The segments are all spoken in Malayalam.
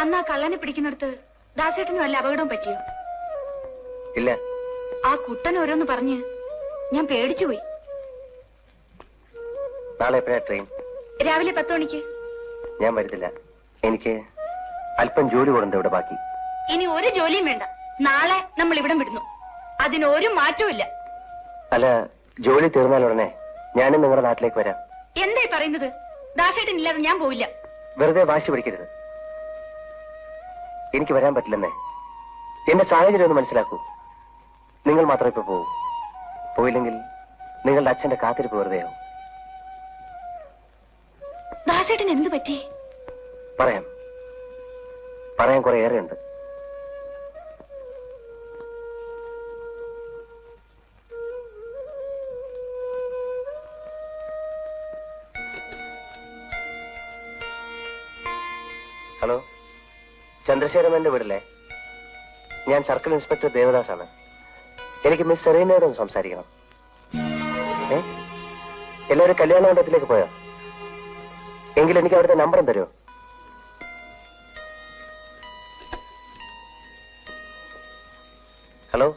അന്ന് ആ കള്ളനെ പിടിക്കുന്നിടത്ത് ദാസേട്ടനും വല്ല അപകടവും പറ്റിയോ? ഇല്ല. ആ കുട്ടൻ ഓരോന്ന് പറഞ്ഞ് ഞാൻ പേടിച്ചുപോയി. നാളെ എപ്പോഴാ ട്രെയിൻ? രാവിലെ 10 മണിക്ക്. ഞാൻ വരുന്നില്ല. എനിക്ക് അല്പം ജോലി കൊടുണ്ട് ഇവിടെ ബാക്കി. ഇനി ഒരു ജോലിയും വേണ്ട. നാളെ നമ്മൾ ഇവിടം വിടുന്നു. അതിനൊരു മാറ്റവും ഇല്ല. അല്ല, ജോലി തീർന്നാൽ ഉടനെ ഞാനും നിങ്ങളുടെ നാട്ടിലേക്ക് വരാം. എന്തായി പറയുന്നത്? ദാസേട്ടൻ ഇല്ലാതെ ഞാൻ പോവില്ല. വെറുതെ വാശി പിടിക്കരുത്. എനിക്ക് വരാൻ പറ്റില്ലെന്നേ. എന്റെ സാഹചര്യം ഒന്ന് മനസ്സിലാക്കൂ. നിങ്ങൾ മാത്രം ഇപ്പൊ പോകൂ. പോയില്ലെങ്കിൽ നിങ്ങളുടെ അച്ഛന്റെ കാത്തിരിപ്പ് വെറുതെയാവും. ദാസേട്ടൻ എന്ത് പറ്റി? പറയാൻ കുറെ ഏറെയുണ്ട്. ഹലോ, ചന്ദ്രശേഖരന്റെ വീടല്ലേ? ഞാൻ സർക്കിൾ ഇൻസ്പെക്ടർ ദേവദാസ് ആണ്. എനിക്ക് മിസ് സെറീനയോട് ഒന്ന് സംസാരിക്കണം. എല്ലാവരും കല്യാണ മണ്ഡപത്തിലേക്ക് പോയോ? എങ്കിൽ എനിക്ക് അവിടുത്തെ നമ്പറും തരുമോ? ഹലോ,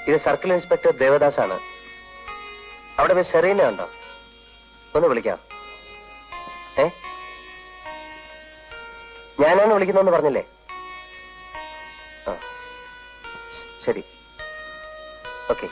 ഇത് സർക്കിൾ ഇൻസ്പെക്ടർ ദേവദാസ് ആണ്. അവിടെ മിസ് സെറീന ഉണ്ടോ? ഒന്ന് വിളിക്കാം. ഞാനാണ് വിളിക്കുന്നതെന്ന് പറഞ്ഞില്ലേ? ആ, ശരി, ഓക്കെ.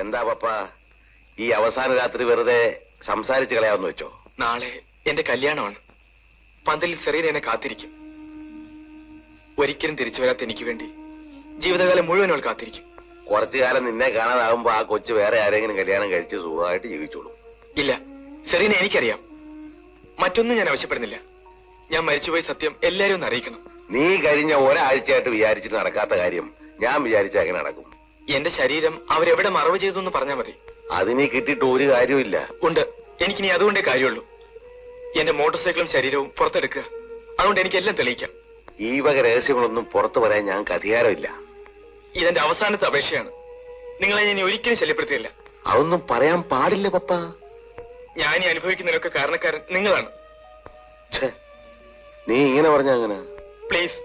എന്താ പപ്പ ഈ അവസാന രാത്രി വെറുതെ സംസാരിച്ചു കളയാമെന്ന് വെച്ചോ? നാളെ എന്റെ കല്യാണമാണ്. പന്തലിൽ സെറീന എന്നെ കാത്തിരിക്കും. ഒരിക്കലും തിരിച്ചു വരാത്ത എനിക്ക് വേണ്ടി ജീവിതകാലം മുഴുവൻ അവൾ കാത്തിരിക്കും. കുറച്ചു കാലം നിന്നെ കാണാതാകുമ്പോ ആ കൊച്ചു വേറെ ആരെങ്കിലും കല്യാണം കഴിച്ച് സുഖമായിട്ട് ജീവിച്ചോളൂ. ഇല്ല, സെറീന എനിക്കറിയാം. മറ്റൊന്നും ഞാൻ ആവശ്യപ്പെടുന്നില്ല. ഞാൻ മരിച്ചുപോയി സത്യം എല്ലാരും ഒന്ന് അറിയിക്കണം. നീ കഴിഞ്ഞ ഒരാഴ്ചയായിട്ട് വിചാരിച്ചിട്ട് നടക്കാത്ത കാര്യം ഞാൻ വിചാരിച്ച എങ്ങനെ നടക്കും? എന്റെ ശരീരം അവരെവിടെ മറവ് ചെയ്തു എന്ന് പറഞ്ഞാൽ മതി. അതിനെ കിട്ടിയിട്ട് ഒരു കാര്യമില്ല. ഉണ്ട്, എനിക്കിനി അതുകൊണ്ടേ കാര്യമുള്ളൂ. എന്റെ മോട്ടോർ സൈക്കിളും ശരീരവും പുറത്തെടുക്കുക. അതുകൊണ്ട് എനിക്കെല്ലാം തെളിയിക്കാം. ഈ വക രഹസ്യങ്ങളൊന്നും പുറത്തു പറയാൻ ഞങ്ങൾക്ക് അധികാരമില്ല. ഇതെന്റെ അവസാനത്തെ അപേക്ഷയാണ്. നിങ്ങളെ ഞാൻ ഒരിക്കലും ശല്യപ്പെടുത്തിയില്ല. അതൊന്നും പറയാൻ പാടില്ല പപ്പ. ഞാൻ ഈ അനുഭവിക്കുന്നതിനൊക്കെ കാരണക്കാരൻ നിങ്ങളാണ്. നീ ഇങ്ങനെ പറഞ്ഞ അങ്ങനെ? പ്ലീസ്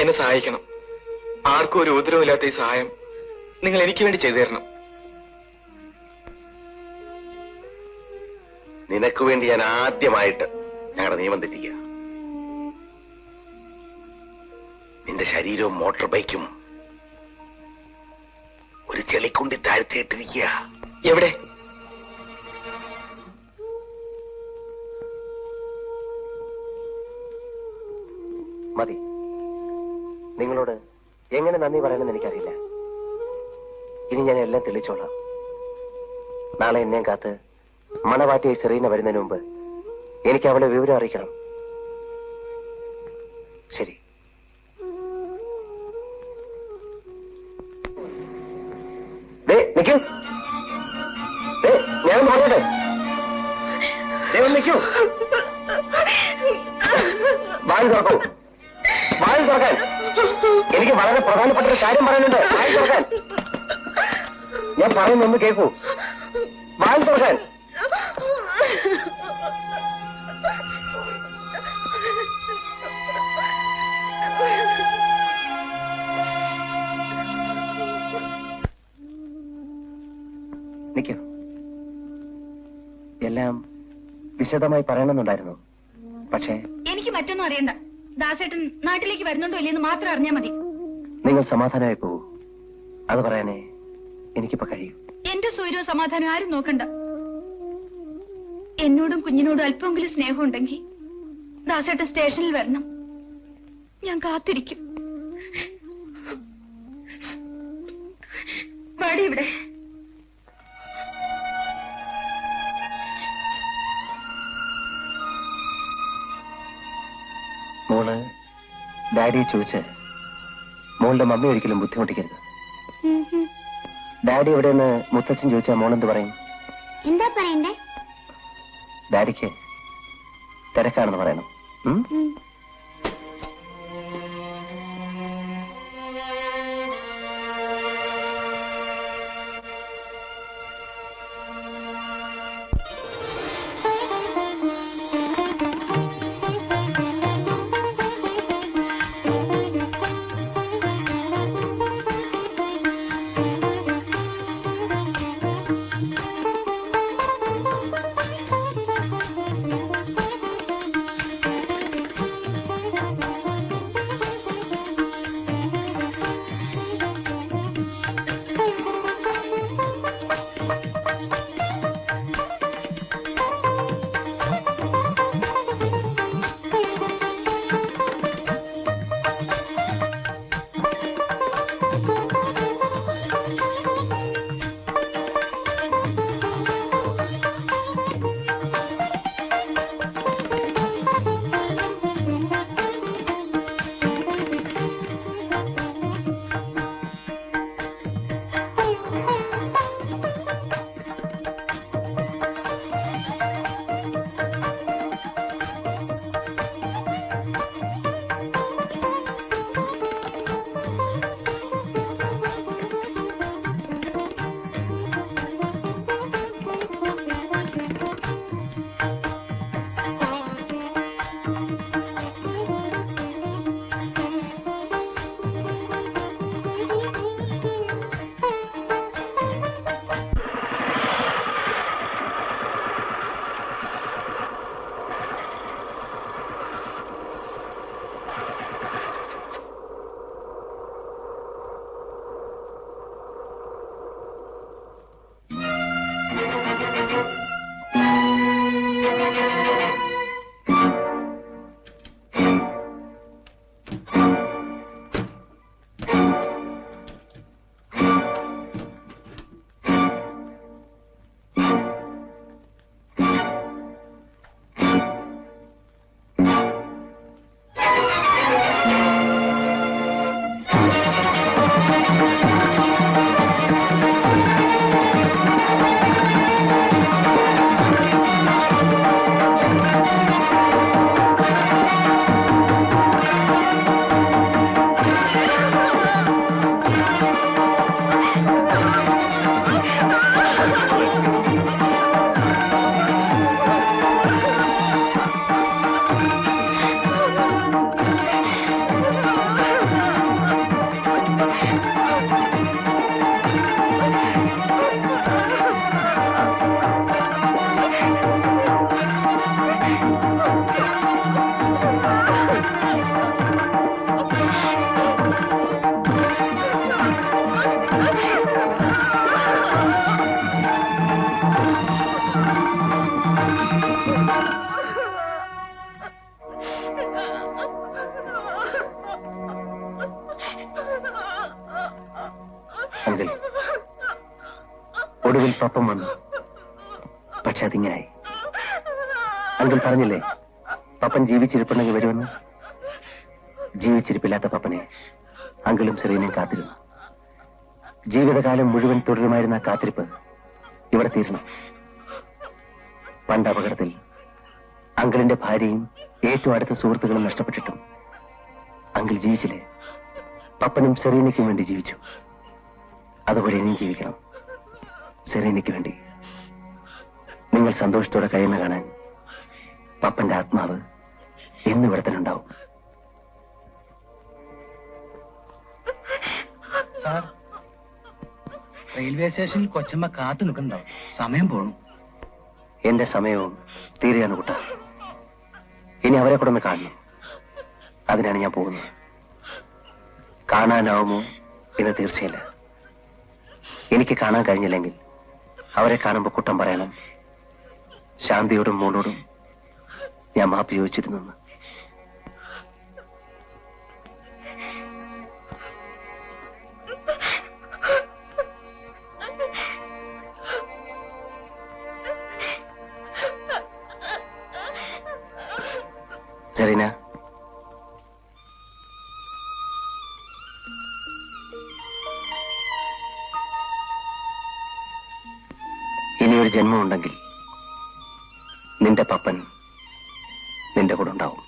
എന്നെ സഹായിക്കണം. ആർക്കും ഒരു ഉപദ്രവമില്ലാത്ത ഈ സഹായം നിങ്ങൾ എനിക്ക് വേണ്ടി ചെയ്തു തരണം. നിനക്ക് വേണ്ടി ഞാൻ ആദ്യമായിട്ട് ഞങ്ങളുടെ നിയമം തെറ്റിക്കുക. നിന്റെ ശരീരവും മോട്ടോർ ബൈക്കും ഒരു ചെളിക്കുണ്ടി താഴ്ത്തിയിട്ടിരിക്കുക. എവിടെ? മതി. നിങ്ങളോട് എങ്ങനെ നന്ദി പറയണമെന്ന് എനിക്കറിയില്ല. ഇനി ഞാൻ എല്ലാം തെളിച്ചോളാം. നാളെ എന്നെയും കാത്ത് മണവാറ്റിയെ സെറീന വരുന്നതിന് മുമ്പ് എനിക്ക് അവളെ വിവരം അറിയിക്കണം. ശരി. നിൽക്കൂ. ഞാൻ പറഞ്ഞോട്ടെ. നിൽക്കൂ. വായി തുറക്കൂ. വായി തുറക്കാൻ. എനിക്ക് വളരെ പ്രധാനപ്പെട്ട ഒരു കാര്യം പറയാനുണ്ട്. വായി തുറക്കാൻ. ഞാൻ പറയുന്നൊന്ന് കേൾക്കൂ. വായി തുറക്കാൻ. നിൽക്കൂ. എല്ലാം വിശദമായി പറയണമെന്നുണ്ടായിരുന്നു. പക്ഷേ എനിക്ക് മറ്റൊന്നും അറിയണ്ട. ദാസേട്ടൻ നാട്ടിലേക്ക് വരുന്നുണ്ടോ ഇല്ലെന്ന് മാത്രം അറിഞ്ഞാൽ മതി. നിങ്ങൾ സമാധാനമായി പോകൂ. അത് പറയാനേ എനിക്കിപ്പോ കഴിയൂ. എന്റെ സൗര്യവും സമാധാനവും ആരും നോക്കണ്ട. എന്നോടും കുഞ്ഞിനോടും അല്പമെങ്കിലും സ്നേഹം ഉണ്ടെങ്കിൽ ദാസേട്ടൻ സ്റ്റേഷനിൽ വരണം. ഞാൻ കാത്തിരിക്കും. വാടി ഇവിടെ. മോള് ഡാഡിയെ ചോദിച്ച് മോളുടെ മമ്മി ഒരിക്കലും ബുദ്ധിമുട്ടിക്കരുത്. ഡാഡി എവിടെയെന്ന് മുത്തച്ഛൻ ചോദിച്ചാൽ മോളെന്ത് പറയും? എന്താ പറയണ്ടേ? ഡാഡിക്ക് തിരക്കാണെന്ന് പറയണം. ഒടുവിൽ പപ്പം വന്നു. പക്ഷെ അതിങ്ങനായി. അങ്കിൾ പറഞ്ഞില്ലേ പപ്പൻ ജീവിച്ചിരിപ്പുണ്ടെങ്കിൽ വരുമെന്ന്. ജീവിച്ചിരിപ്പില്ലാത്ത പപ്പനെ അങ്കിളും സെറീനയും കാത്തിരുന്നു. ജീവിതകാലം മുഴുവൻ തുടരുമായിരുന്ന കാത്തിരിപ്പ് ഇവിടെ തീരണം. പണ്ട് അപകടത്തിൽ അങ്കിളിന്റെ ഭാര്യയും ഏറ്റവും അടുത്ത സുഹൃത്തുക്കളും നഷ്ടപ്പെട്ടിട്ടും അങ്കിൾ ജീവിച്ചില്ലേ? പപ്പനും സെറീനയ്ക്കും വേണ്ടി ജീവിച്ചു. അതുപോലെ ഇനിയും ജീവിക്കണം. സെറീനയ്ക്ക് വേണ്ടി. നിങ്ങൾ സന്തോഷത്തോടെ കഴിയുന്ന കാണാൻ പപ്പന്റെ ആത്മാവ് എന്നിവിടെ തന്നെ ഉണ്ടാവും. റെയിൽവേ സ്റ്റേഷനിൽ കൊച്ചമ്മ കാത്തു നിൽക്കുന്നുണ്ടാവും. സമയം പോണു. എന്റെ സമയവും തീരെയാണ് കുട്ട. ഇനി അവരെ കൂടെ ഒന്ന് കാണണം. അതിനാണ് ഞാൻ പോകുന്നത്. കാണാനാവുമോ എന്ന് തീർച്ചയില്ല. എനിക്ക് കാണാൻ കഴിഞ്ഞില്ലെങ്കിൽ അവരെ കാണുമ്പോൾ കുട്ടം പറയണം, ശാന്തിയോടും മോളോടും ഞാൻ മാപ്പ് ചോദിച്ചിരുന്നു. സെറീന, ഇനിയൊരു ജന്മമുണ്ടെങ്കിൽ നിന്റെ പപ്പൻ നിന്റെ കൂടെ ഉണ്ടാവും.